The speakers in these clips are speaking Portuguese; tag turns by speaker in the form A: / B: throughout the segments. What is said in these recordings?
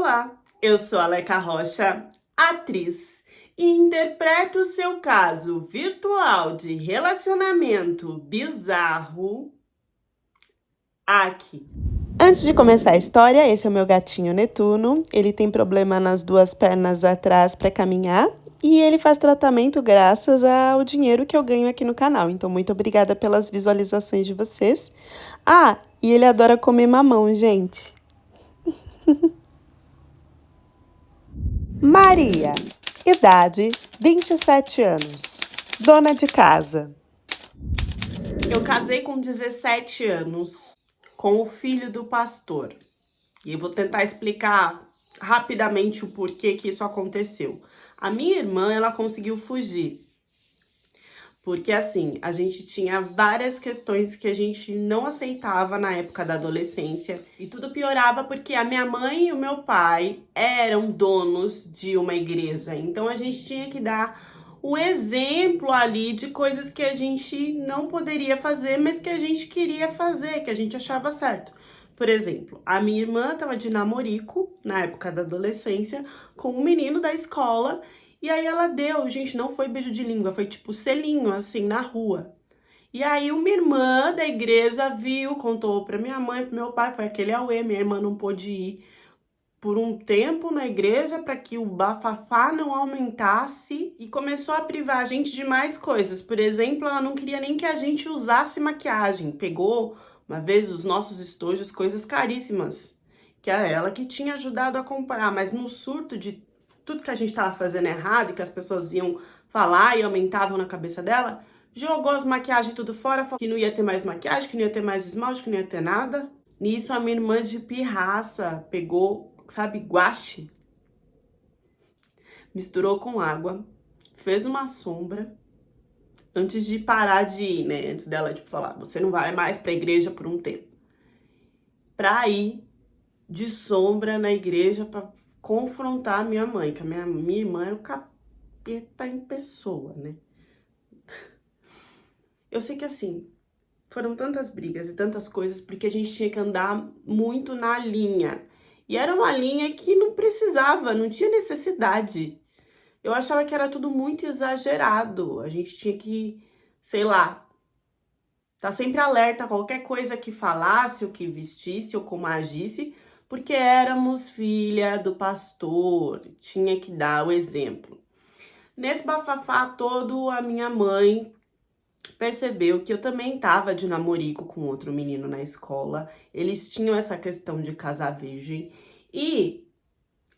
A: Olá, eu sou a Leca Rocha, atriz, e interpreto o seu caso virtual de relacionamento bizarro aqui. Antes de começar a história, esse é o meu gatinho Netuno. Ele tem problema nas duas pernas atrás para caminhar e ele faz tratamento graças ao dinheiro que eu ganho aqui no canal. Então, muito obrigada pelas visualizações de vocês. Ah, e ele adora comer mamão, gente. Maria, idade 27 anos, dona de casa. Eu casei com 17 anos com o filho do pastor. E eu vou tentar explicar rapidamente o porquê que isso aconteceu. A minha irmã, ela conseguiu fugir. Porque assim, a gente tinha várias questões que a gente não aceitava na época da adolescência. E tudo piorava porque a minha mãe e o meu pai eram donos de uma igreja. Então a gente tinha que dar um exemplo ali de coisas que a gente não poderia fazer, mas que a gente queria fazer, que a gente achava certo. Por exemplo, a minha irmã estava de namorico, na época da adolescência, com um menino da escola. E aí ela deu, gente, não foi beijo de língua, foi tipo selinho, assim, na rua. E aí uma irmã da igreja viu, contou pra minha mãe, pro meu pai, foi aquele auê, minha irmã não pôde ir por um tempo na igreja para que o bafafá não aumentasse e começou a privar a gente de mais coisas. Por exemplo, ela não queria nem que a gente usasse maquiagem. Pegou uma vez os nossos estojos, coisas caríssimas, que é ela que tinha ajudado a comprar, mas no surto de tudo que a gente estava fazendo errado e que as pessoas iam falar e aumentavam na cabeça dela, jogou as maquiagens tudo fora, falou que não ia ter mais maquiagem, que não ia ter mais esmalte, que não ia ter nada. Nisso, a minha irmã de pirraça pegou, sabe, guache, misturou com água, fez uma sombra, antes de parar de ir, né? Antes dela, tipo, falar, você não vai mais pra igreja por um tempo. Pra ir de sombra na igreja pra confrontar a minha mãe, que a minha irmã era o capeta em pessoa, né? Eu sei que assim, foram tantas brigas e tantas coisas porque a gente tinha que andar muito na linha. E era uma linha que não precisava, não tinha necessidade. Eu achava que era tudo muito exagerado. A gente tinha que, sei lá, tá sempre alerta a qualquer coisa que falasse, ou que vestisse, ou como agisse, porque éramos filha do pastor, tinha que dar o exemplo. Nesse bafafá todo, a minha mãe percebeu que eu também tava de namorico com outro menino na escola. Eles tinham essa questão de casar virgem. E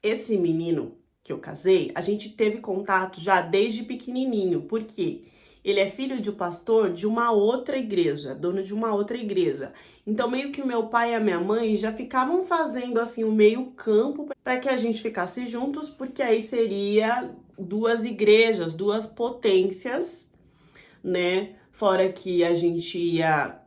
A: esse menino que eu casei, a gente teve contato já desde pequenininho. Por quê? Ele é filho de um pastor de uma outra igreja, dono de uma outra igreja. Então, meio que o meu pai e a minha mãe já ficavam fazendo assim o meio campo para que a gente ficasse juntos, porque aí seria duas igrejas, duas potências, né? Fora que a gente ia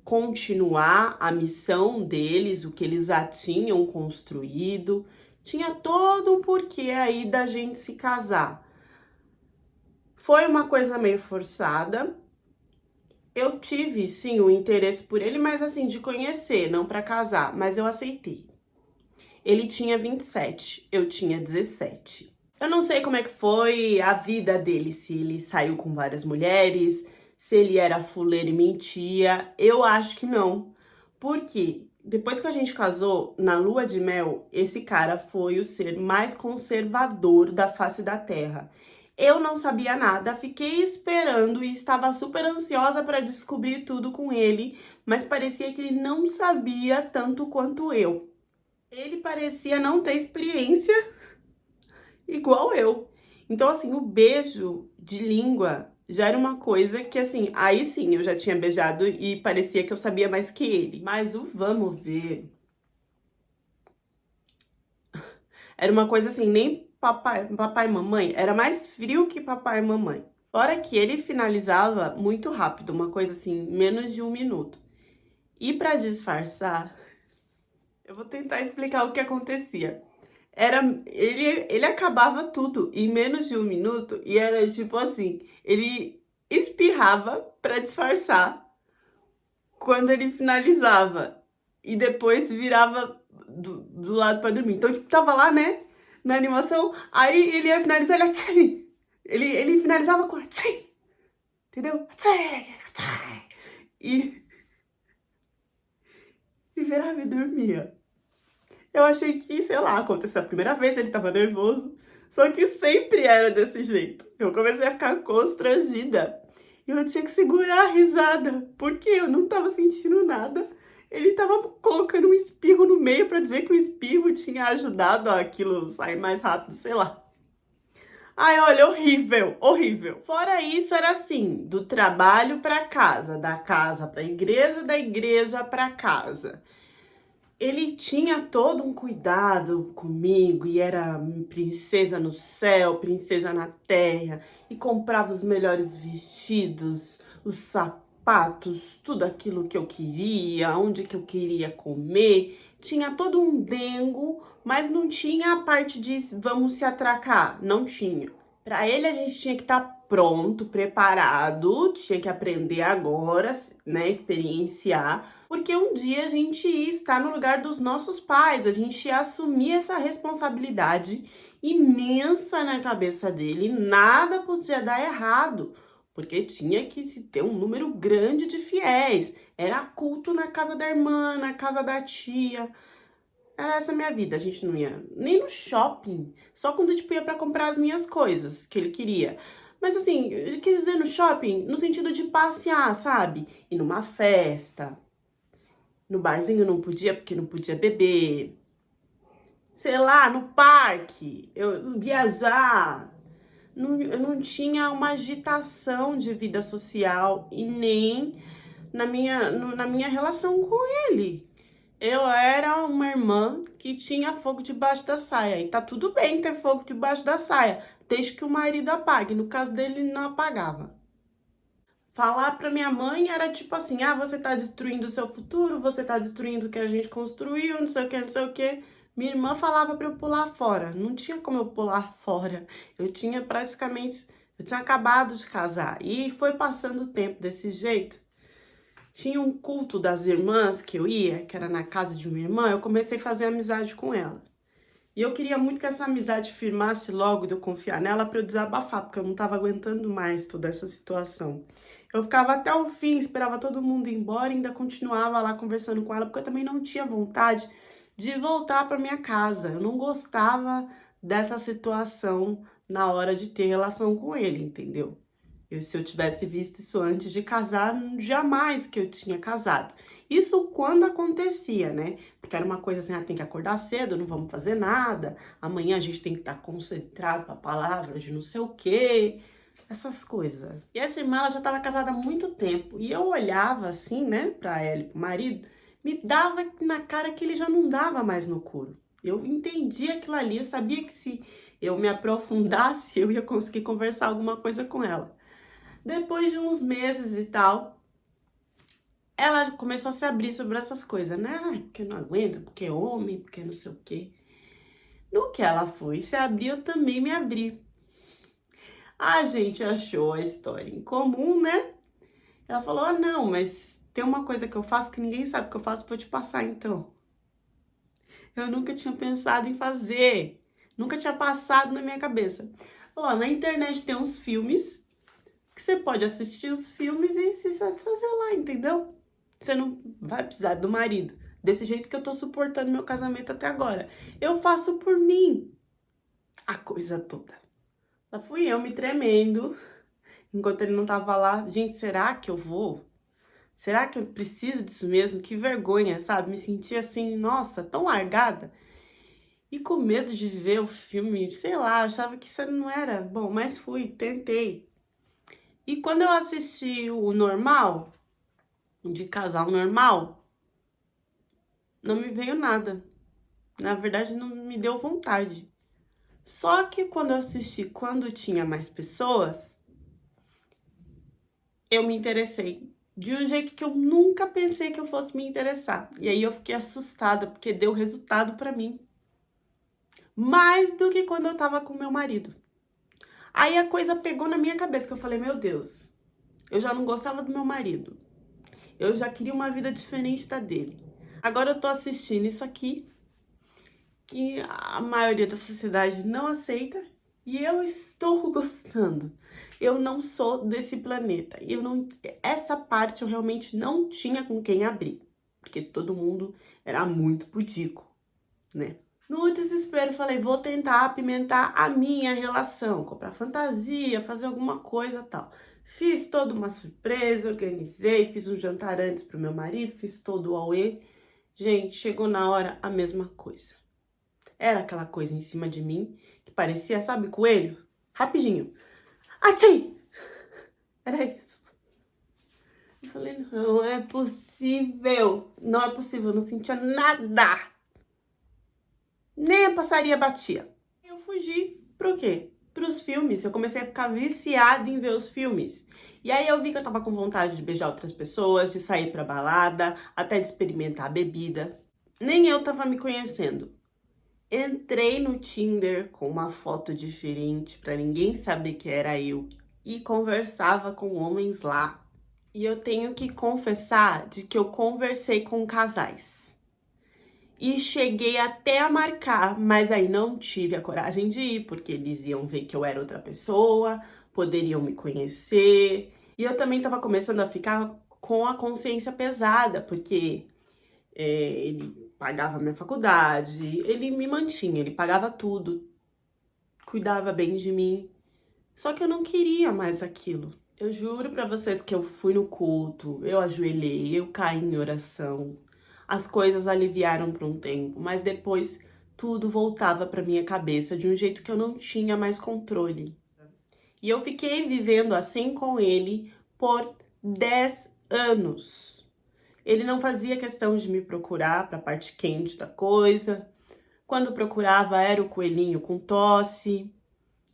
A: continuar a missão deles, o que eles já tinham construído. Tinha todo um porquê aí da gente se casar. Foi uma coisa meio forçada. Eu tive, sim, o interesse por ele, mas assim, de conhecer, não para casar, mas eu aceitei. Ele tinha 27, eu tinha 17. Eu não sei como é que foi a vida dele, se ele saiu com várias mulheres, se ele era fuleiro e mentia. Eu acho que não. Porque depois que a gente casou, na lua de mel, esse cara foi o ser mais conservador da face da terra. Eu não sabia nada, fiquei esperando e estava super ansiosa para descobrir tudo com ele, mas parecia que ele não sabia tanto quanto eu. Ele parecia não ter experiência igual eu. Então, assim, o beijo de língua já era uma coisa que, assim, aí sim eu já tinha beijado e parecia que eu sabia mais que ele. Mas o vamos ver era uma coisa assim, nem papai e mamãe, era mais frio que papai e mamãe. Fora que ele finalizava muito rápido, uma coisa assim, menos de 1 minuto. E pra disfarçar, eu vou tentar explicar o que acontecia. Ele acabava tudo em menos de 1 minuto e era tipo assim, ele espirrava pra disfarçar quando ele finalizava e depois virava do lado pra dormir. Então, tipo, tava lá, né, na animação, aí ele ia finalizar, ele tchim! Ele finalizava com tchim! Entendeu? Tchim! Tchim! E virava e dormia. Eu achei que, sei lá, aconteceu a primeira vez, ele tava nervoso. Só que sempre era desse jeito. Eu comecei a ficar constrangida. E eu tinha que segurar a risada, porque eu não tava sentindo nada. Ele tava colocando um espirro no meio pra dizer que o espirro tinha ajudado aquilo sair mais rápido, sei lá. Ai, olha, horrível, horrível. Fora isso, era assim, do trabalho pra casa, da casa pra igreja, da igreja pra casa. Ele tinha todo um cuidado comigo e era princesa no céu, princesa na terra, e comprava os melhores vestidos, os sapatos, tudo aquilo que eu queria, onde que eu queria comer. Tinha todo um dengo, mas não tinha a parte de vamos se atracar, não tinha. Para ele a gente tinha que estar pronto, preparado, tinha que aprender agora, né, experienciar, porque um dia a gente ia estar no lugar dos nossos pais, a gente ia assumir essa responsabilidade imensa na cabeça dele, nada podia dar errado, porque tinha que se ter um número grande de fiéis, era culto na casa da irmã, na casa da tia. Era essa a minha vida, a gente não ia nem no shopping, só quando tipo ia pra comprar as minhas coisas que ele queria. Mas assim, eu quis dizer no shopping, no sentido de passear, sabe? Ir numa festa, no barzinho não podia porque não podia beber. Sei lá, no parque, eu viajar. Eu não tinha uma agitação de vida social e nem na minha relação com ele. Eu era uma irmã que tinha fogo debaixo da saia. E tá tudo bem ter fogo debaixo da saia, desde que o marido apague. No caso dele, ele não apagava. Falar pra minha mãe era tipo assim: ah, você tá destruindo o seu futuro, você tá destruindo o que a gente construiu, não sei o que, não sei o que. Minha irmã falava pra eu pular fora. Não tinha como eu pular fora. Eu tinha praticamente. Eu tinha acabado de casar. E foi passando o tempo desse jeito. Tinha um culto das irmãs que eu ia, que era na casa de uma irmã, eu comecei a fazer amizade com ela. E eu queria muito que essa amizade firmasse logo de eu confiar nela para eu desabafar, porque eu não estava aguentando mais toda essa situação. Eu ficava até o fim, esperava todo mundo ir embora e ainda continuava lá conversando com ela, porque eu também não tinha vontade de voltar para minha casa. Eu não gostava dessa situação na hora de ter relação com ele, entendeu? Se eu tivesse visto isso antes de casar, jamais que eu tinha casado. Isso quando acontecia, né? Porque era uma coisa assim, ah, tem que acordar cedo, não vamos fazer nada. Amanhã a gente tem que estar concentrado para a palavra de não sei o quê. Essas coisas. E essa irmã, ela já estava casada há muito tempo. E eu olhava assim, né, para ela e pro marido, me dava na cara que ele já não dava mais no couro. Eu entendi aquilo ali, eu sabia que se eu me aprofundasse, eu ia conseguir conversar alguma coisa com ela. Depois de uns meses e tal, ela começou a se abrir sobre essas coisas, né? Ai, porque não aguento, porque é homem, porque não sei o quê. No que ela foi se abrir, eu também me abri. A gente achou a história em comum, né? Ela falou, ah, não, mas tem uma coisa que eu faço que ninguém sabe que eu faço, vou te passar então. Eu nunca tinha pensado em fazer, nunca tinha passado na minha cabeça. Ó, na internet tem uns filmes que você pode assistir os filmes e se satisfazer lá, entendeu? Você não vai precisar do marido. Desse jeito que eu tô suportando meu casamento até agora. Eu faço por mim a coisa toda. Lá fui eu me tremendo, enquanto ele não tava lá. Gente, será que eu vou? Será que eu preciso disso mesmo? Que vergonha, sabe? Me senti assim, nossa, tão largada. E com medo de ver o filme, sei lá, achava que isso não era bom, mas fui, tentei. E quando eu assisti o normal, de casal normal, não me veio nada. Na verdade, não me deu vontade. Só que quando eu assisti, quando tinha mais pessoas, eu me interessei. De um jeito que eu nunca pensei que eu fosse me interessar. E aí eu fiquei assustada, porque deu resultado pra mim. Mais do que quando eu tava com meu marido. Aí a coisa pegou na minha cabeça, que eu falei, meu Deus, eu já não gostava do meu marido. Eu já queria uma vida diferente da dele. Agora eu tô assistindo isso aqui que a maioria da sociedade não aceita e eu estou gostando. Eu não sou desse planeta. Eu não, essa parte eu realmente não tinha com quem abrir, porque todo mundo era muito pudico, né? No desespero, falei, vou tentar apimentar a minha relação, comprar fantasia, fazer alguma coisa tal. Fiz toda uma surpresa, organizei, fiz um jantar antes pro meu marido, fiz todo o auê. Gente, chegou na hora, a mesma coisa. Era aquela coisa em cima de mim, que parecia, sabe, coelho? Rapidinho. Ati! Era isso. Eu falei, não é possível. Não é possível, eu não sentia nada. Nem a passaria batia. Eu fugi pro quê? Pros filmes. Eu comecei a ficar viciada em ver os filmes. E aí eu vi que eu tava com vontade de beijar outras pessoas, de sair pra balada, até de experimentar a bebida. Nem eu tava me conhecendo. Entrei no Tinder com uma foto diferente pra ninguém saber que era eu e conversava com homens lá. E eu tenho que confessar de que eu conversei com casais. E cheguei até a marcar, mas aí não tive a coragem de ir, porque eles iam ver que eu era outra pessoa, poderiam me conhecer. E eu também tava começando a ficar com a consciência pesada, porque ele pagava minha faculdade, ele me mantinha, ele pagava tudo, cuidava bem de mim. Só que eu não queria mais aquilo. Eu juro pra vocês que eu fui no culto, eu ajoelhei, eu caí em oração. As coisas aliviaram por um tempo, mas depois tudo voltava pra minha cabeça de um jeito que eu não tinha mais controle. E eu fiquei vivendo assim com ele por 10 anos. Ele não fazia questão de me procurar para a parte quente da coisa. Quando procurava era o coelhinho com tosse.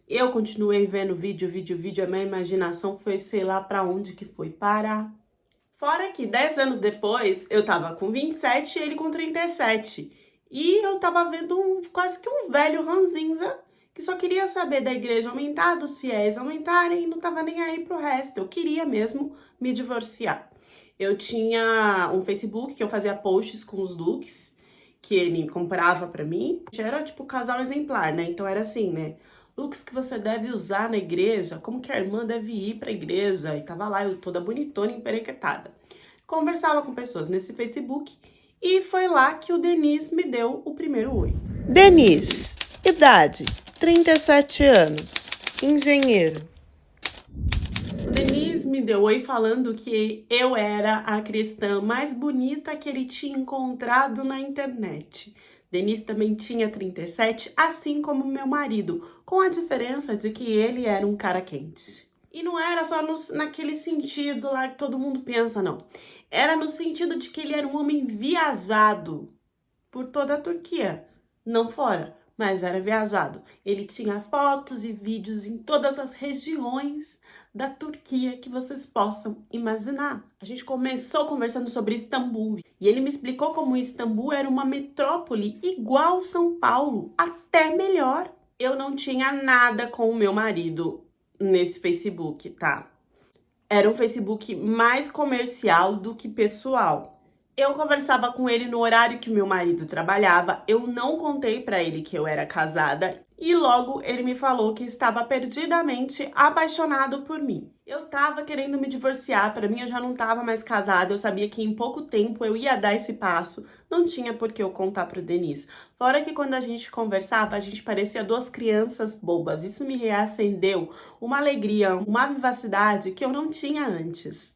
A: Eu continuei vendo vídeo, a minha imaginação foi sei lá para onde que foi parar. Fora que 10 anos depois, eu tava com 27 e ele com 37. E eu tava vendo quase que um velho ranzinza que só queria saber da igreja aumentar, dos fiéis aumentarem e não tava nem aí pro resto. Eu queria mesmo me divorciar. Eu tinha um Facebook que eu fazia posts com os looks que ele comprava pra mim. Era tipo casal exemplar, né? Então era assim, né? Looks que você deve usar na igreja, como que a irmã deve ir pra igreja. E tava lá, eu toda bonitona, emperequetada. Conversava com pessoas nesse Facebook e foi lá que o Denis me deu o primeiro oi.
B: Denis, idade, 37 anos, engenheiro.
A: O Denis me deu oi falando que eu era a cristã mais bonita que ele tinha encontrado na internet. Denis também tinha 37, assim como meu marido, com a diferença de que ele era um cara quente. E não era só naquele sentido lá que todo mundo pensa, não. Era no sentido de que ele era um homem viajado por toda a Turquia, não fora, mas era viajado. Ele tinha fotos e vídeos em todas as regiões da Turquia que vocês possam imaginar. A gente começou conversando sobre Istambul e ele me explicou como Istambul era uma metrópole igual São Paulo, até melhor. Eu não tinha nada com o meu marido nesse Facebook, tá? Era um Facebook mais comercial do que pessoal. Eu conversava com ele no horário que meu marido trabalhava, eu não contei pra ele que eu era casada e logo ele me falou que estava perdidamente apaixonado por mim. Eu tava querendo me divorciar, pra mim eu já não tava mais casada, eu sabia que em pouco tempo eu ia dar esse passo, não tinha por que eu contar pro Denis. Fora que quando a gente conversava, a gente parecia duas crianças bobas, isso me reacendeu uma alegria, uma vivacidade que eu não tinha antes.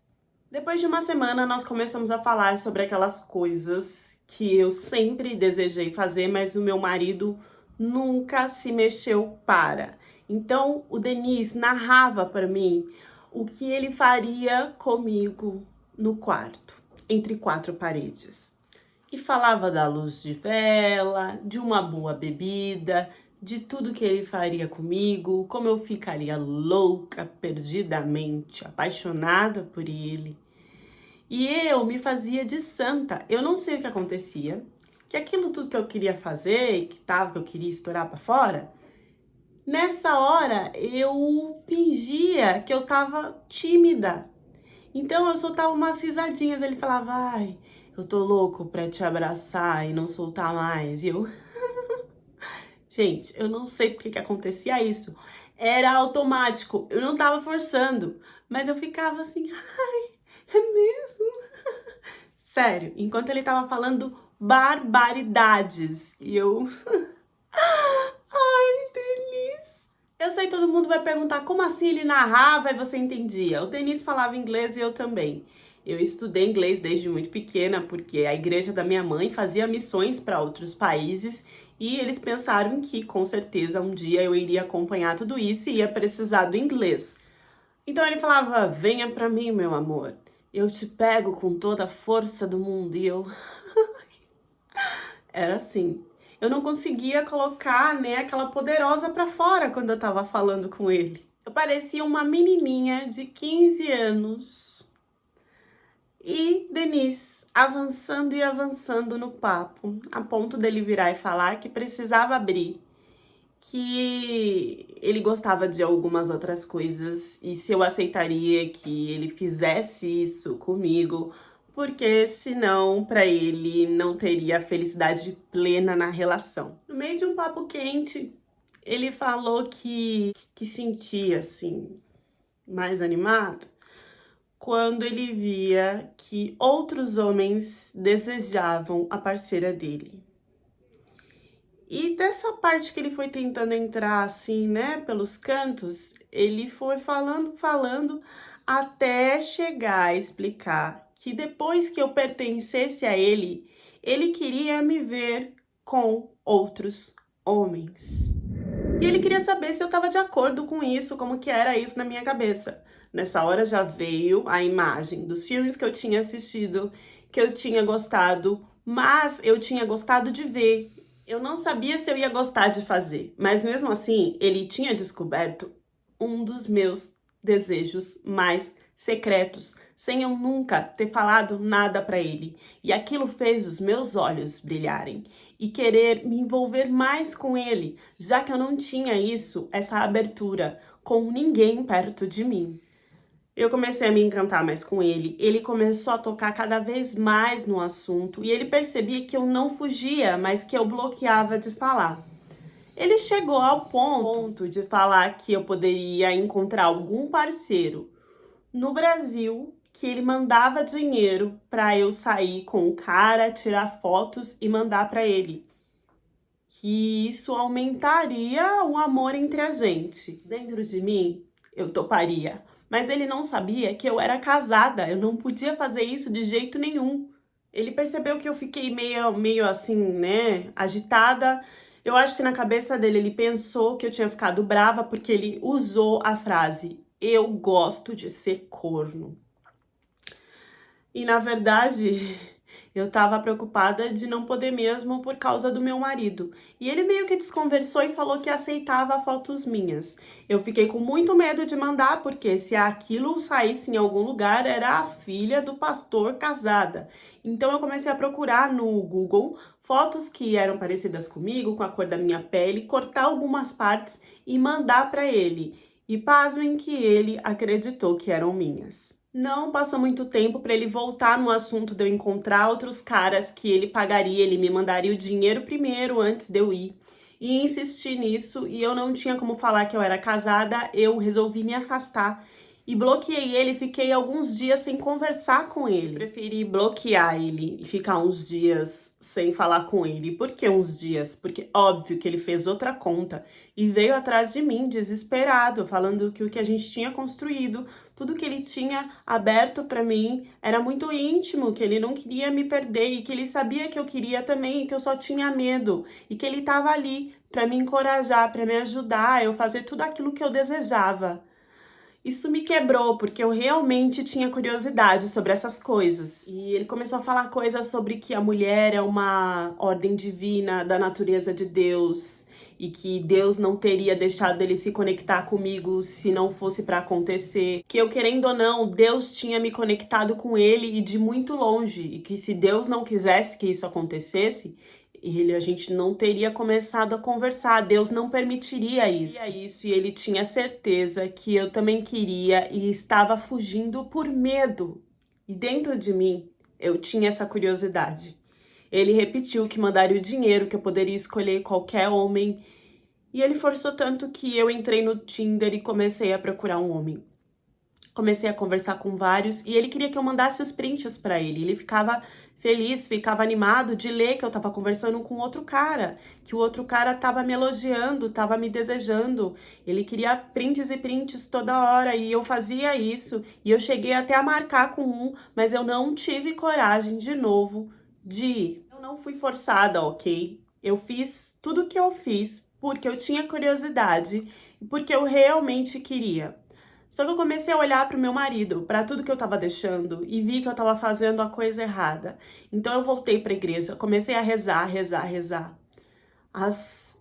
A: Depois de uma semana, nós começamos a falar sobre aquelas coisas que eu sempre desejei fazer, mas o meu marido nunca se mexeu para. Então, o Denis narrava para mim o que ele faria comigo no quarto, entre quatro paredes. E falava da luz de vela, de uma boa bebida, de tudo que ele faria comigo, como eu ficaria louca, perdidamente, apaixonada por ele. E eu me fazia de santa. Eu não sei o que acontecia, que aquilo tudo que eu queria fazer, que eu queria estourar pra fora, nessa hora eu fingia que eu tava tímida. Então eu soltava umas risadinhas, ele falava, ai, eu tô louco pra te abraçar e não soltar mais. E eu Gente, eu não sei por que acontecia isso. Era automático, eu não tava forçando, mas eu ficava assim, ai, é mesmo? Sério, enquanto ele tava falando barbaridades e eu, ai, Denise. Eu sei, todo mundo vai perguntar como assim ele narrava e você entendia. O Denis falava inglês e eu também. Eu estudei inglês desde muito pequena porque a igreja da minha mãe fazia missões para outros países e eles pensaram que com certeza um dia eu iria acompanhar tudo isso e ia precisar do inglês. Então ele falava: "Venha para mim, meu amor. Eu te pego com toda a força do mundo". E eu era assim. Eu não conseguia colocar, né, aquela poderosa pra fora quando eu tava falando com ele. Eu parecia uma menininha de 15 anos. E Denise avançando e avançando no papo, a ponto dele virar e falar que precisava abrir, que ele gostava de algumas outras coisas e se eu aceitaria que ele fizesse isso comigo, porque senão para ele não teria felicidade plena na relação. No meio de um papo quente, ele falou que sentia assim mais animado quando ele via que outros homens desejavam a parceira dele. E dessa parte que ele foi tentando entrar assim, né, pelos cantos, ele foi falando, falando, até chegar a explicar que depois que eu pertencesse a ele, ele queria me ver com outros homens. E ele queria saber se eu estava de acordo com isso, como que era isso na minha cabeça. Nessa hora já veio a imagem dos filmes que eu tinha assistido, que eu tinha gostado, mas eu tinha gostado de ver. Eu não sabia se eu ia gostar de fazer, mas mesmo assim, ele tinha descoberto um dos meus desejos mais secretos, sem eu nunca ter falado nada para ele. E aquilo fez os meus olhos brilharem e querer me envolver mais com ele, já que eu não tinha isso, essa abertura com ninguém perto de mim. Eu comecei a me encantar mais com ele começou a tocar cada vez mais no assunto e ele percebia que eu não fugia, mas que eu bloqueava de falar. Ele chegou ao ponto de falar que eu poderia encontrar algum parceiro no Brasil que ele mandava dinheiro para eu sair com o cara, tirar fotos e mandar para ele. Que isso aumentaria o amor entre a gente. Dentro de mim, eu toparia. Mas ele não sabia que eu era casada, eu não podia fazer isso de jeito nenhum. Ele percebeu que eu fiquei meio assim, né, agitada. Eu acho que na cabeça dele ele pensou que eu tinha ficado brava porque ele usou a frase: "Eu gosto de ser corno". E na verdade, eu tava preocupada de não poder mesmo por causa do meu marido. E ele meio que desconversou e falou que aceitava fotos minhas. Eu fiquei com muito medo de mandar, porque se aquilo saísse em algum lugar, era a filha do pastor casada. Então eu comecei a procurar no Google fotos que eram parecidas comigo, com a cor da minha pele, cortar algumas partes e mandar para ele. E pasmem que ele acreditou que eram minhas. Não passou muito tempo para ele voltar no assunto de eu encontrar outros caras que ele pagaria, ele me mandaria o dinheiro primeiro antes de eu ir. E insistir nisso, e eu não tinha como falar que eu era casada, eu resolvi me afastar. E bloqueei ele, fiquei alguns dias sem conversar com ele. Preferi bloquear ele e ficar uns dias sem falar com ele. Por que uns dias? Porque óbvio que ele fez outra conta e veio atrás de mim desesperado, falando que o que a gente tinha construído, tudo que ele tinha aberto para mim era muito íntimo, que ele não queria me perder e que ele sabia que eu queria também, e que eu só tinha medo e que ele estava ali para me encorajar, para me ajudar a eu fazer tudo aquilo que eu desejava. Isso me quebrou, porque eu realmente tinha curiosidade sobre essas coisas. E ele começou a falar coisas sobre que a mulher é uma ordem divina da natureza de Deus e que Deus não teria deixado ele se conectar comigo se não fosse para acontecer. Que eu, querendo ou não, Deus tinha me conectado com ele e de muito longe. E que se Deus não quisesse que isso acontecesse, a gente não teria começado a conversar, Deus não permitiria isso. E ele tinha certeza que eu também queria e estava fugindo por medo. E dentro de mim, eu tinha essa curiosidade. Ele repetiu que mandaria o dinheiro, que eu poderia escolher qualquer homem E ele forçou tanto que eu entrei no Tinder e comecei a procurar um homem. Comecei a conversar com vários e ele queria que eu mandasse os prints pra ele. Ele ficava feliz, ficava animado de ler que eu tava conversando com outro cara, que o outro cara tava me elogiando, tava me desejando. Ele queria prints e prints toda hora e eu fazia isso. E eu cheguei até a marcar com um, mas eu não tive coragem de novo de ir. Eu não fui forçada, ok? Eu fiz tudo o que eu fiz porque eu tinha curiosidade e porque eu realmente queria. Só que eu comecei a olhar para o meu marido, para tudo que eu estava deixando e vi que eu estava fazendo a coisa errada. Então eu voltei para a igreja, comecei a rezar, rezar, rezar. As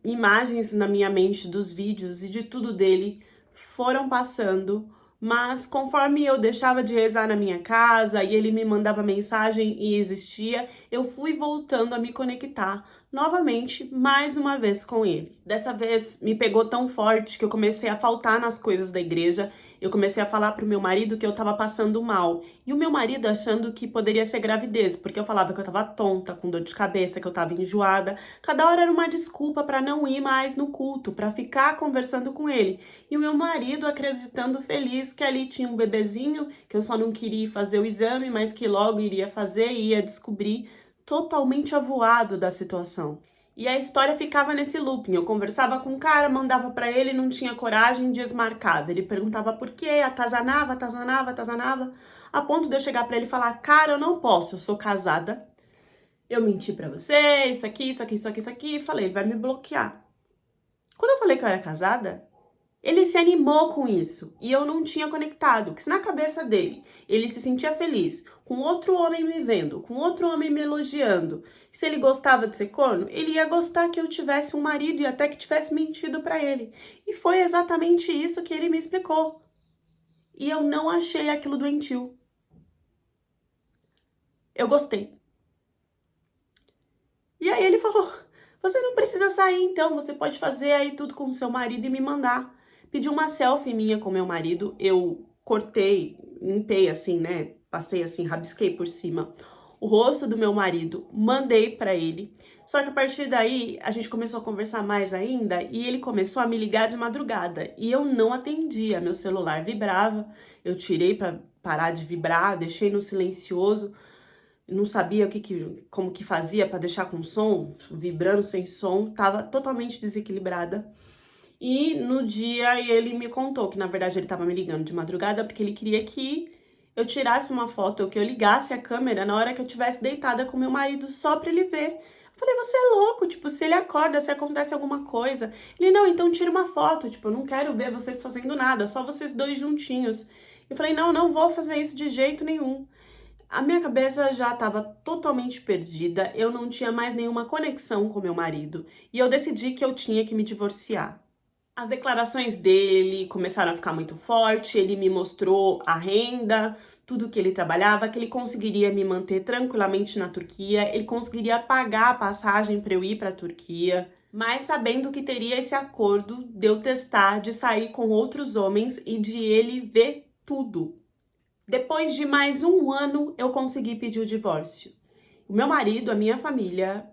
A: imagens na minha mente dos vídeos e de tudo dele foram passando, mas conforme eu deixava de rezar na minha casa e ele me mandava mensagem e existia, eu fui voltando a me conectar novamente, mais uma vez com ele. Dessa vez me pegou tão forte que eu comecei a faltar nas coisas da igreja. Eu comecei a falar pro meu marido que eu tava passando mal. E o meu marido achando que poderia ser gravidez, porque eu falava que eu tava tonta, com dor de cabeça, que eu tava enjoada. Cada hora era uma desculpa pra não ir mais no culto, pra ficar conversando com ele. E o meu marido acreditando feliz que ali tinha um bebezinho, que eu só não queria fazer o exame, mas que logo iria fazer e ia descobrir, totalmente avoado da situação. E a história ficava nesse looping. Eu conversava com o cara, mandava pra ele, não tinha coragem, desmarcava. Ele perguntava por quê, atazanava, atazanava, atazanava, a ponto de eu chegar pra ele e falar: cara, eu não posso, eu sou casada, eu menti pra você, isso aqui, isso aqui, isso aqui, isso aqui. E falei: ele vai me bloquear. Quando eu falei que eu era casada, ele se animou com isso e eu não tinha conectado, que se na cabeça dele ele se sentia feliz com outro homem me vendo, com outro homem me elogiando, se ele gostava de ser corno, ele ia gostar que eu tivesse um marido e até que tivesse mentido pra ele. E foi exatamente isso que ele me explicou. E eu não achei aquilo doentio. Eu gostei. E aí ele falou: você não precisa sair então, você pode fazer aí tudo com o seu marido e me mandar. Pediu uma selfie minha com meu marido, eu cortei, limpei assim, né? Passei assim, rabisquei por cima o rosto do meu marido, mandei pra ele. Só que a partir daí a gente começou a conversar mais ainda e ele começou a me ligar de madrugada e eu não atendia, meu celular vibrava, eu tirei pra parar de vibrar, deixei no silencioso. Não sabia como que fazia para deixar com som, vibrando sem som, tava totalmente desequilibrada. E no dia ele me contou que na verdade ele tava me ligando de madrugada porque ele queria que eu tirasse uma foto ou que eu ligasse a câmera na hora que eu tivesse deitada com meu marido só pra ele ver. Eu falei: você é louco, tipo, se ele acorda, se acontece alguma coisa. Ele: não, então tira uma foto, tipo, eu não quero ver vocês fazendo nada, só vocês dois juntinhos. Eu falei: não, não vou fazer isso de jeito nenhum. A minha cabeça já estava totalmente perdida, eu não tinha mais nenhuma conexão com meu marido e eu decidi que eu tinha que me divorciar. As declarações dele começaram a ficar muito forte, ele me mostrou a renda, tudo que ele trabalhava, que ele conseguiria me manter tranquilamente na Turquia, ele conseguiria pagar a passagem para eu ir para a Turquia, mas sabendo que teria esse acordo de eu testar, de sair com outros homens e de ele ver tudo. Depois de mais um ano, eu consegui pedir o divórcio. O meu marido, a minha família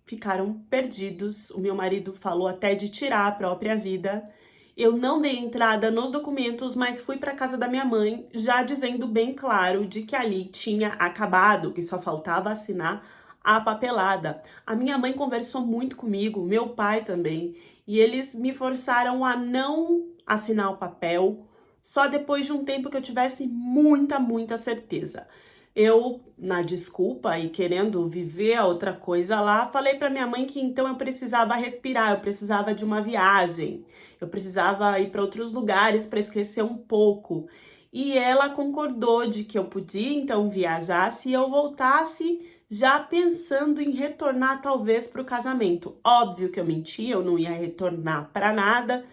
A: ficaram perdidos. O meu marido falou até de tirar a própria vida. Eu não dei entrada nos documentos, mas fui para casa da minha mãe, já dizendo bem claro de que ali tinha acabado, que só faltava assinar a papelada. A minha mãe conversou muito comigo, meu pai também, e eles me forçaram a não assinar o papel, só depois de um tempo que eu tivesse muita certeza. Eu, na desculpa e querendo viver a outra coisa lá, falei para minha mãe que então eu precisava respirar, eu precisava de uma viagem, eu precisava ir para outros lugares para esquecer um pouco. E ela concordou de que eu podia então viajar se eu voltasse já pensando em retornar talvez para o casamento. Óbvio que eu menti, eu não ia retornar para nada,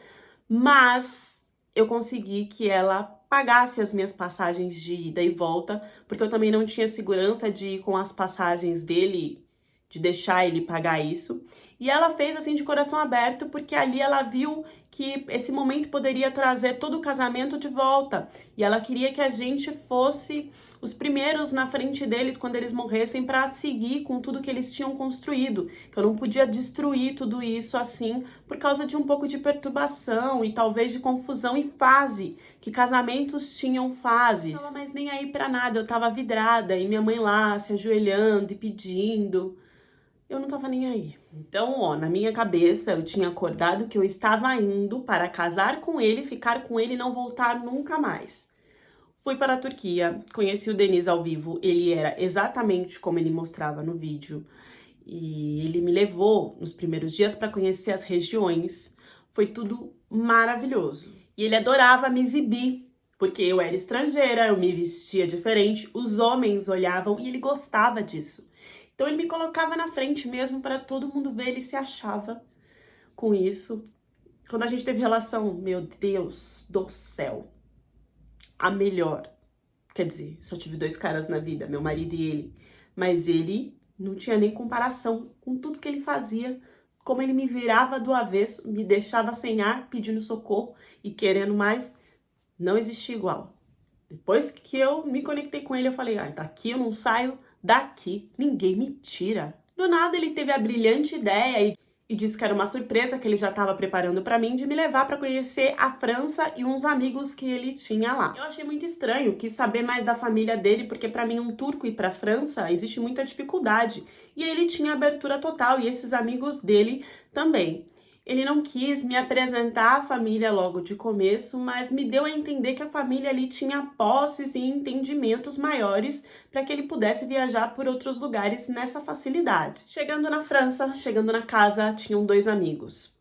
A: mas eu consegui que ela pagasse as minhas passagens de ida e volta, porque eu também não tinha segurança de ir com as passagens dele, de deixar ele pagar isso. E ela fez assim de coração aberto, porque ali ela viu que esse momento poderia trazer todo o casamento de volta. E ela queria que a gente fosse os primeiros na frente deles quando eles morressem, para seguir com tudo que eles tinham construído. Que eu não podia destruir tudo isso assim por causa de um pouco de perturbação e talvez de confusão e fase, que casamentos tinham fases. Eu não tava mais nem aí pra nada, eu tava vidrada e minha mãe lá se ajoelhando e pedindo. Eu não tava nem aí. Então, ó, na minha cabeça eu tinha acordado que eu estava indo para casar com ele, ficar com ele e não voltar nunca mais. Fui para a Turquia, conheci o Deniz ao vivo, ele era exatamente como ele mostrava no vídeo. E ele me levou nos primeiros dias para conhecer as regiões. Foi tudo maravilhoso. E ele adorava me exibir, porque eu era estrangeira, eu me vestia diferente, os homens olhavam e ele gostava disso. Então ele me colocava na frente mesmo para todo mundo ver, ele se achava com isso. Quando a gente teve relação, meu Deus do céu, a melhor. Quer dizer, só tive 2 caras na vida, meu marido e ele. Mas ele não tinha nem comparação com tudo que ele fazia, como ele me virava do avesso, me deixava sem ar, pedindo socorro e querendo mais. Não existia igual. Depois que eu me conectei com ele, eu falei, daqui eu não saio, daqui ninguém me tira. Do nada ele teve a brilhante ideia e disse que era uma surpresa que ele já estava preparando para mim, de me levar para conhecer a França e uns amigos que ele tinha lá. Eu achei muito estranho, quis saber mais da família dele, porque para mim um turco ir para a França existe muita dificuldade. E ele tinha abertura total, e esses amigos dele também. Ele não quis me apresentar a família logo de começo, mas me deu a entender que a família ali tinha posses e entendimentos maiores para que ele pudesse viajar por outros lugares nessa facilidade. Chegando na França, chegando na casa, tinham 2 amigos.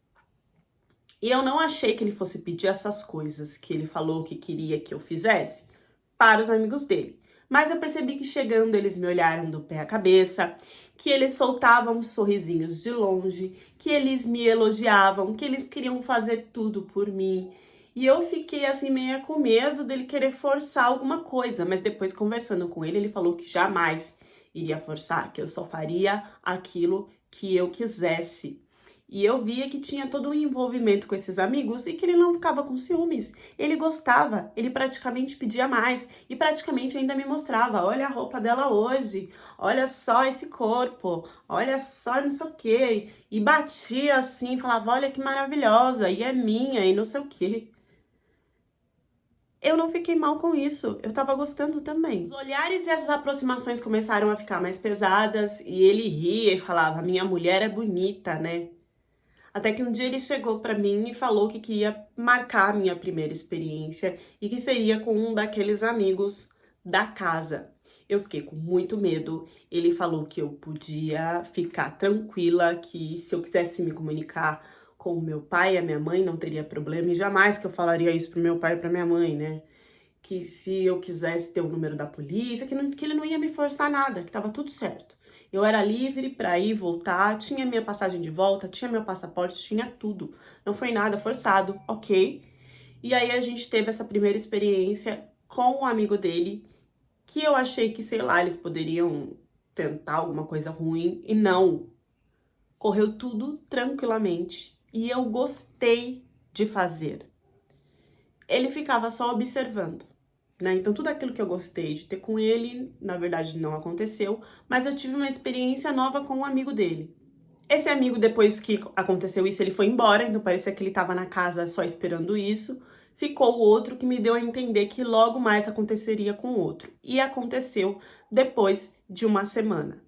A: E eu não achei que ele fosse pedir essas coisas que ele falou que queria que eu fizesse para os amigos dele. Mas eu percebi que chegando eles me olharam do pé à cabeça, que eles soltavam sorrisinhos de longe, que eles me elogiavam, que eles queriam fazer tudo por mim. E eu fiquei assim meio com medo dele querer forçar alguma coisa, mas depois conversando com ele, ele falou que jamais iria forçar, que eu só faria aquilo que eu quisesse. E eu via que tinha todo um envolvimento com esses amigos e que ele não ficava com ciúmes. Ele gostava, ele praticamente pedia mais e praticamente ainda me mostrava, olha a roupa dela hoje, olha só esse corpo, olha só não sei o quê. E batia assim, falava, olha que maravilhosa, e é minha, e não sei o quê. Eu não fiquei mal com isso, eu tava gostando também. Os olhares e essas aproximações começaram a ficar mais pesadas e ele ria e falava, minha mulher é bonita, né? Até que um dia ele chegou pra mim e falou que queria marcar a minha primeira experiência e que seria com um daqueles amigos da casa. Eu fiquei com muito medo. Ele falou que eu podia ficar tranquila, que se eu quisesse me comunicar com o meu pai e a minha mãe não teria problema, e jamais que eu falaria isso pro meu pai e pra minha mãe, né? Que se eu quisesse ter o número da polícia, que ele não ia me forçar nada, que tava tudo certo. Eu era livre para ir, voltar, tinha minha passagem de volta, tinha meu passaporte, tinha tudo. Não foi nada forçado, ok? E aí a gente teve essa primeira experiência com um amigo dele, que eu achei que, sei lá, eles poderiam tentar alguma coisa ruim, e não. Correu tudo tranquilamente, e eu gostei de fazer. Ele ficava só observando. Né? Então, tudo aquilo que eu gostei de ter com ele, na verdade, não aconteceu, mas eu tive uma experiência nova com um amigo dele. Esse amigo, depois que aconteceu isso, ele foi embora, então parecia que ele estava na casa só esperando isso. Ficou o outro que me deu a entender que logo mais aconteceria com o outro. E aconteceu depois de uma semana.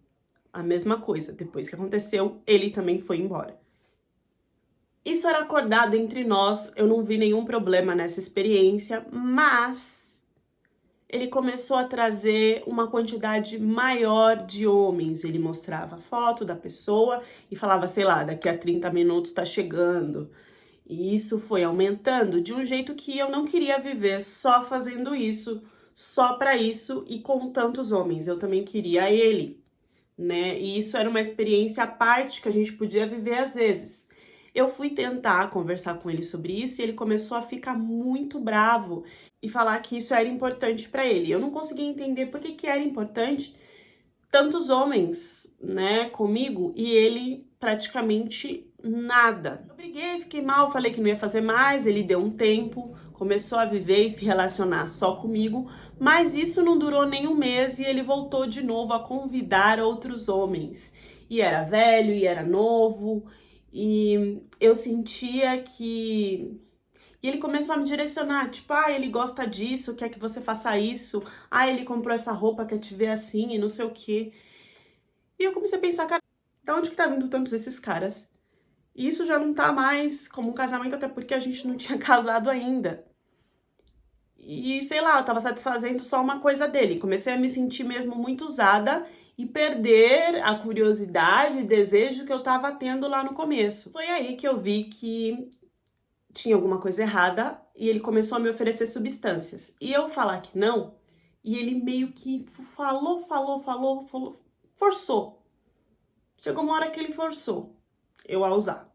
A: A mesma coisa, depois que aconteceu, ele também foi embora. Isso era acordado entre nós, eu não vi nenhum problema nessa experiência, mas ele começou a trazer uma quantidade maior de homens. Ele mostrava foto da pessoa e falava, sei lá, daqui a 30 minutos tá chegando. E isso foi aumentando de um jeito que eu não queria viver só fazendo isso, só para isso e com tantos homens. Eu também queria ele, né? E isso era uma experiência à parte que a gente podia viver às vezes. Eu fui tentar conversar com ele sobre isso e ele começou a ficar muito bravo e falar que isso era importante para ele. Eu não conseguia entender por que era importante tantos homens, né, comigo, e ele praticamente nada. Eu briguei, fiquei mal, falei que não ia fazer mais, ele deu um tempo, começou a viver e se relacionar só comigo, mas isso não durou nem um mês e ele voltou de novo a convidar outros homens. E era velho, e era novo, e eu sentia que... E ele começou a me direcionar, tipo, ele gosta disso, quer que você faça isso, ele comprou essa roupa, quer te ver assim, e não sei o quê. E eu comecei a pensar, cara, da onde que tá vindo tantos esses caras? E isso já não tá mais como um casamento, até porque a gente não tinha casado ainda. E sei lá, eu tava satisfazendo só uma coisa dele. Comecei a me sentir mesmo muito usada e perder a curiosidade e desejo que eu tava tendo lá no começo. Foi aí que eu vi que tinha alguma coisa errada e ele começou a me oferecer substâncias. E eu falar que não, e ele meio que falou, forçou. Chegou uma hora que ele forçou eu a usar.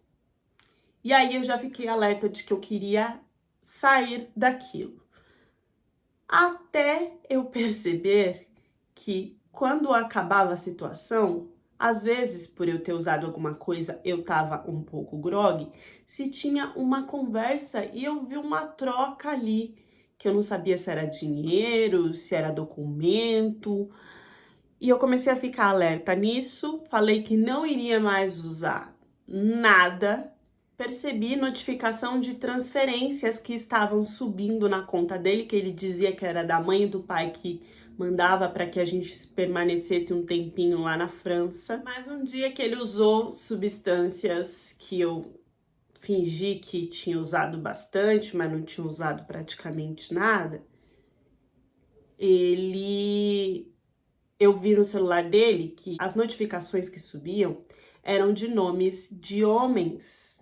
A: E aí eu já fiquei alerta de que eu queria sair daquilo. Até eu perceber que quando acabava a situação, às vezes, por eu ter usado alguma coisa, eu tava um pouco grogue, se tinha uma conversa e eu vi uma troca ali, que eu não sabia se era dinheiro, se era documento, e eu comecei a ficar alerta nisso, falei que não iria mais usar nada, percebi notificação de transferências que estavam subindo na conta dele, que ele dizia que era da mãe e do pai que mandava para que a gente permanecesse um tempinho lá na França. Mas um dia que ele usou substâncias que eu fingi que tinha usado bastante, mas não tinha usado praticamente nada, eu vi no celular dele que as notificações que subiam eram de nomes de homens.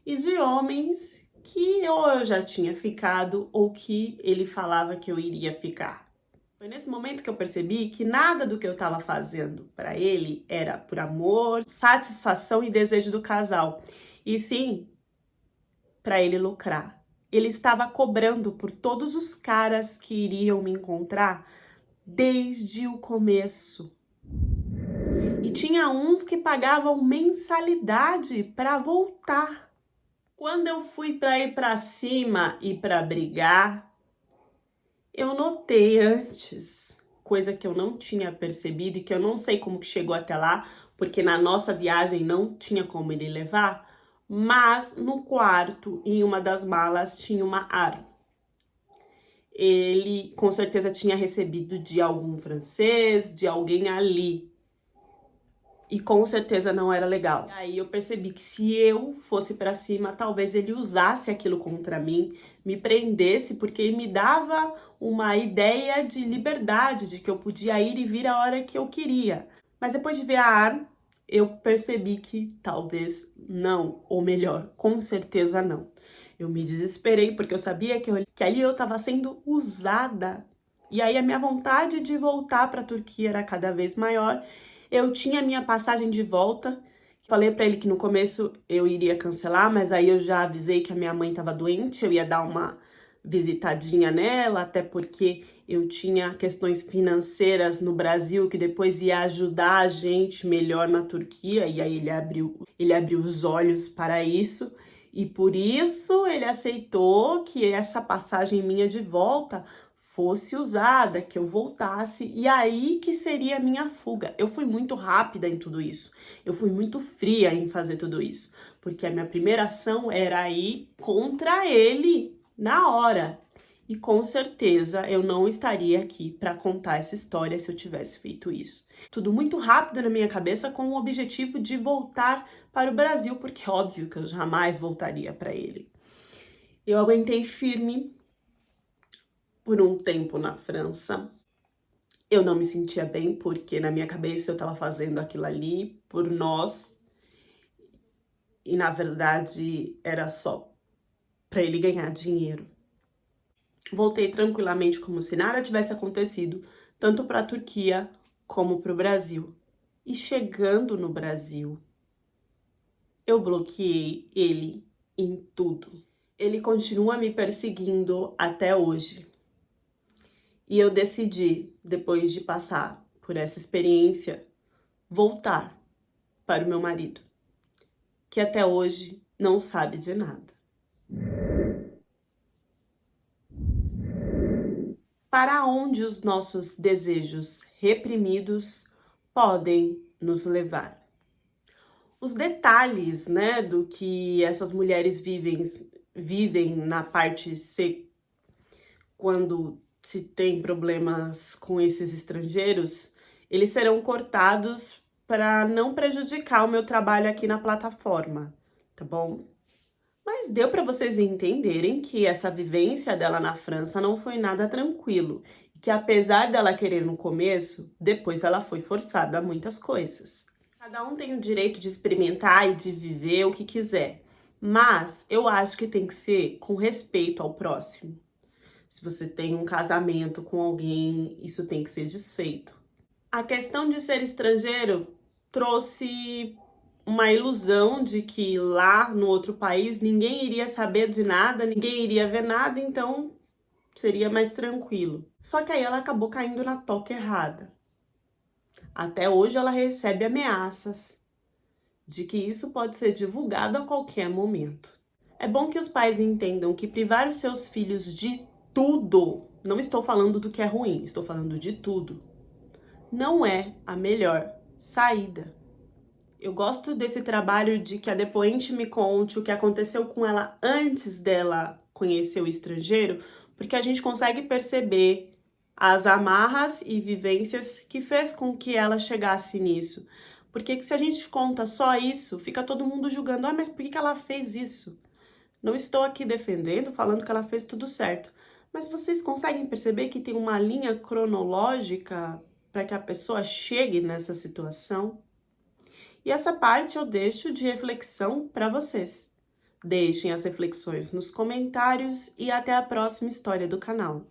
A: E de homens que ou eu já tinha ficado ou que ele falava que eu iria ficar. Foi nesse momento que eu percebi que nada do que eu estava fazendo para ele era por amor, satisfação e desejo do casal, e sim para ele lucrar. Ele estava cobrando por todos os caras que iriam me encontrar desde o começo. E tinha uns que pagavam mensalidade para voltar. Quando eu fui para ir para cima e para brigar, eu notei antes, coisa que eu não tinha percebido e que eu não sei como que chegou até lá, porque na nossa viagem não tinha como ele levar, mas no quarto, em uma das malas, tinha uma arma. Ele com certeza tinha recebido de algum francês, de alguém ali. E com certeza não era legal. E aí eu percebi que se eu fosse pra cima, talvez ele usasse aquilo contra mim, me prendesse, porque me dava uma ideia de liberdade, de que eu podia ir e vir a hora que eu queria. Mas depois de ver a arma, eu percebi que talvez não, ou melhor, com certeza não. Eu me desesperei porque eu sabia que ali eu estava sendo usada. E aí a minha vontade de voltar para a Turquia era cada vez maior. Eu tinha minha passagem de volta. Falei para ele que no começo eu iria cancelar, mas aí eu já avisei que a minha mãe estava doente, eu ia dar uma visitadinha nela, até porque eu tinha questões financeiras no Brasil que depois ia ajudar a gente melhor na Turquia, e aí ele abriu os olhos para isso. E por isso ele aceitou que essa passagem minha de volta fosse usada, que eu voltasse, e aí que seria a minha fuga. Eu fui muito rápida em tudo isso, eu fui muito fria em fazer tudo isso, porque a minha primeira ação era ir contra ele na hora. E com certeza eu não estaria aqui para contar essa história se eu tivesse feito isso. Tudo muito rápido na minha cabeça com o objetivo de voltar para o Brasil, porque é óbvio que eu jamais voltaria para ele. Eu aguentei firme por um tempo na França. Eu não me sentia bem, porque na minha cabeça eu estava fazendo aquilo ali por nós. E na verdade era só para ele ganhar dinheiro. Voltei tranquilamente como se nada tivesse acontecido, tanto para a Turquia como para o Brasil. E chegando no Brasil, eu bloqueei ele em tudo. Ele continua me perseguindo até hoje. E eu decidi, depois de passar por essa experiência, voltar para o meu marido, que até hoje não sabe de nada. Para onde os nossos desejos reprimidos podem nos levar? Os detalhes, né, do que essas mulheres vivem na parte C, quando se tem problemas com esses estrangeiros, eles serão cortados para não prejudicar o meu trabalho aqui na plataforma, tá bom? Mas deu para vocês entenderem que essa vivência dela na França não foi nada tranquilo, e que apesar dela querer no começo, depois ela foi forçada a muitas coisas. Cada um tem o direito de experimentar e de viver o que quiser, mas eu acho que tem que ser com respeito ao próximo. Se você tem um casamento com alguém, isso tem que ser desfeito. A questão de ser estrangeiro trouxe uma ilusão de que lá no outro país ninguém iria saber de nada, ninguém iria ver nada, então seria mais tranquilo. Só que aí ela acabou caindo na toca errada. Até hoje ela recebe ameaças de que isso pode ser divulgado a qualquer momento. É bom que os pais entendam que privar os seus filhos de tudo, não estou falando do que é ruim, estou falando de tudo, não é a melhor saída. Eu gosto desse trabalho de que a depoente me conte o que aconteceu com ela antes dela conhecer o estrangeiro, porque a gente consegue perceber as amarras e vivências que fez com que ela chegasse nisso. Porque se a gente conta só isso, fica todo mundo julgando, mas por que ela fez isso? Não estou aqui defendendo, falando que ela fez tudo certo, mas vocês conseguem perceber que tem uma linha cronológica para que a pessoa chegue nessa situação? E essa parte eu deixo de reflexão para vocês. Deixem as reflexões nos comentários e até a próxima história do canal.